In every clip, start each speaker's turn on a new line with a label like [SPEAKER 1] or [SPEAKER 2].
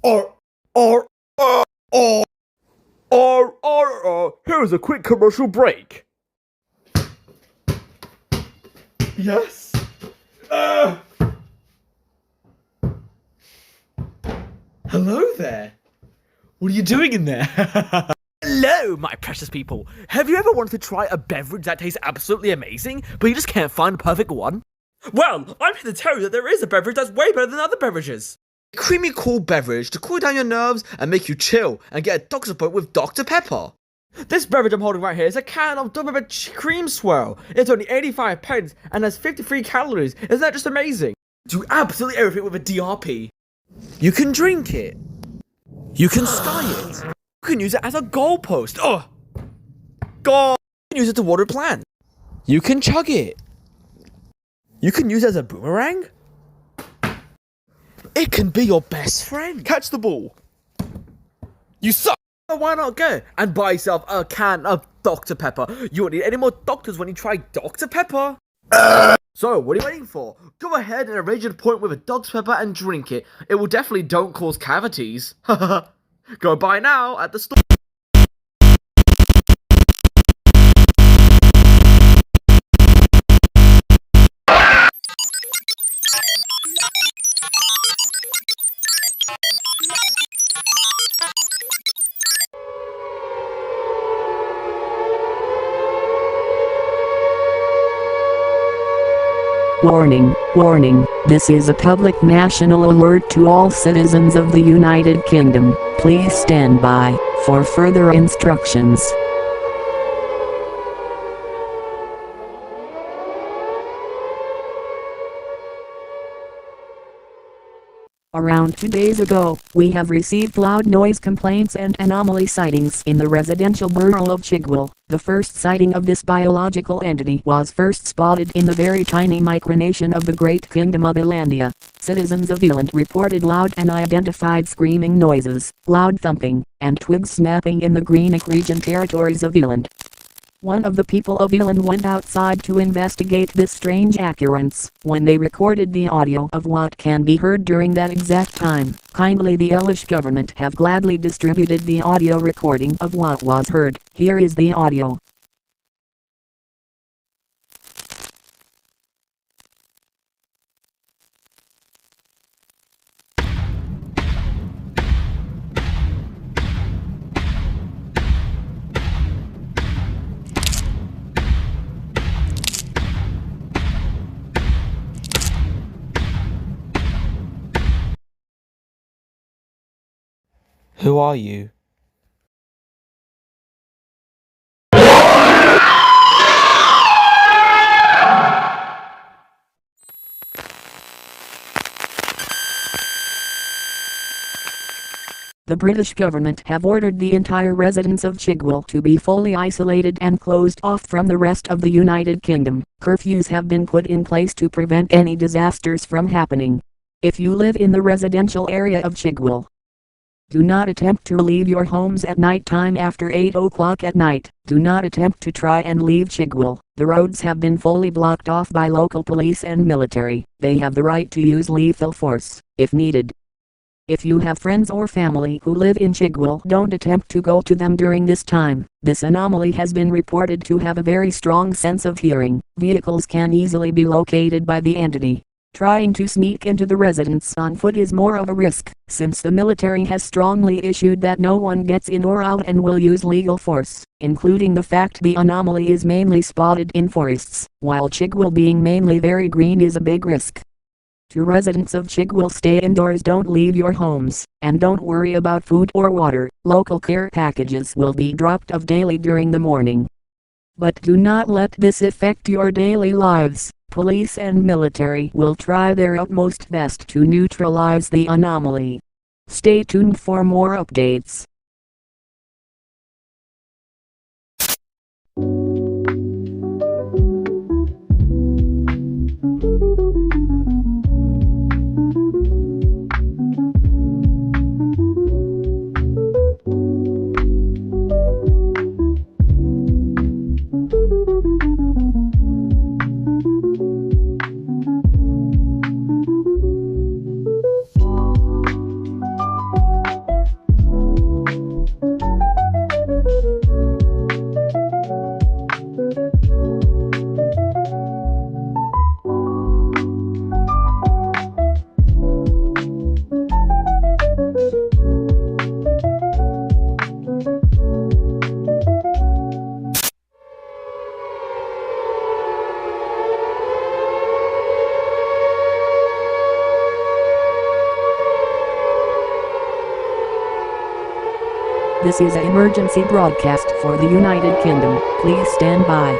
[SPEAKER 1] Or, or, or, here's a quick commercial break. Yes. Hello there. What are you doing in there? Hello, my precious people. Have you ever wanted to try a beverage that tastes absolutely amazing, but you just can't find the perfect one? Well, I'm here to tell you that there is a beverage that's way better than other beverages. A creamy, cool beverage to cool down your nerves and make you chill and get a doctor's appointment with Dr. Pepper. This beverage I'm holding right here is a can of Dr. Pepper cream swirl. It's only 85 pence and has 53 calories. Isn't that just amazing? Do absolutely everything with a DRP. You can drink it. You can sky it. You can use it as a goalpost. Oh, goal. You can use it to water a plant. You can chug it. You can use it as a boomerang. It can be your best friend. Catch the ball. You suck. Why not go and buy yourself a can of Dr. Pepper? You won't need any more doctors when you try Dr. Pepper. So, what are you waiting for? Go ahead and arrange an appointment with a Dr. Pepper and drink it. It will definitely don't cause cavities. Go buy now at the store.
[SPEAKER 2] Warning, warning, this is a public national alert to all citizens of the United Kingdom. Please stand by for further instructions. Around 2 days ago, we have received loud noise complaints and anomaly sightings in the residential borough of Chigwell. The first sighting of this biological entity was first spotted in the very tiny micronation of the Great Kingdom of Elandia. Citizens of Eland reported loud and unidentified screaming noises, loud thumping, and twig snapping in the Greenock region territories of Eland. One of the people of Eland went outside to investigate this strange occurrence. When they recorded the audio of what can be heard during that exact time, kindly the Elish government have gladly distributed the audio recording of what was heard. Here is the audio.
[SPEAKER 1] Who are you?
[SPEAKER 2] The British government have ordered the entire residents of Chigwell to be fully isolated and closed off from the rest of the United Kingdom. Curfews have been put in place to prevent any disasters from happening. If you live in the residential area of Chigwell, do not attempt to leave your homes at night time after 8 o'clock at night. Do not attempt to try and leave Chigwell. The roads have been fully blocked off by local police and military. They have the right to use lethal force, if needed. If you have friends or family who live in Chigwell, don't attempt to go to them during this time. This anomaly has been reported to have a very strong sense of hearing. Vehicles can easily be located by the entity. Trying to sneak into the residence on foot is more of a risk, since the military has strongly issued that no one gets in or out and will use legal force, including the fact the anomaly is mainly spotted in forests, while Chigwell being mainly very green is a big risk. To residents of Chigwell, stay indoors, don't leave your homes, and don't worry about food or water. Local care packages will be dropped off daily during the morning. But do not let this affect your daily lives. Police and military will try their utmost best to neutralize the anomaly. Stay tuned for more updates. This is an emergency broadcast for the United Kingdom. Please stand by.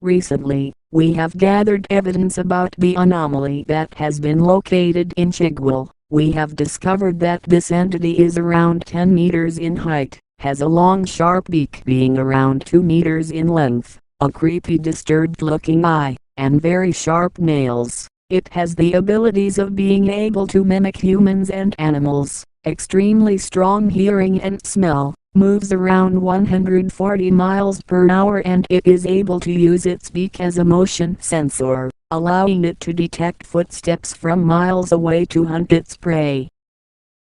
[SPEAKER 2] Recently, we have gathered evidence about the anomaly that has been located in Chigwell. We have discovered that this entity is around 10 meters in height, has a long sharp beak being around 2 meters in length, a creepy disturbed looking eye, and very sharp nails. It has the abilities of being able to mimic humans and animals, extremely strong hearing and smell, moves around 140 miles per hour, and it is able to use its beak as a motion sensor, allowing it to detect footsteps from miles away to hunt its prey.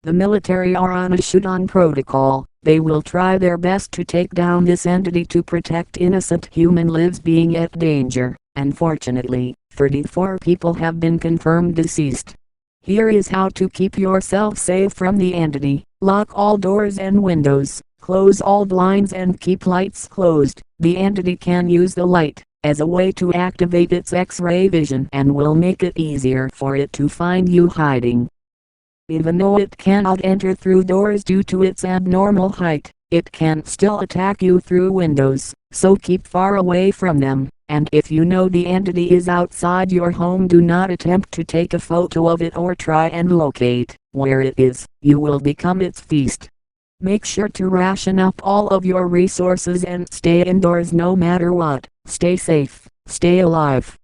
[SPEAKER 2] The military are on a shoot-on protocol. They will try their best to take down this entity to protect innocent human lives being at danger. Unfortunately, 34 people have been confirmed deceased. Here is how to keep yourself safe from the entity. Lock all doors and windows, close all blinds and keep lights closed. The entity can use the light as a way to activate its X-ray vision and will make it easier for it to find you hiding. Even though it cannot enter through doors due to its abnormal height, it can still attack you through windows, so keep far away from them. And if you know the entity is outside your home, do not attempt to take a photo of it or try and locate where it is. You will become its feast. Make sure to ration up all of your resources and stay indoors no matter what. Stay safe, stay alive.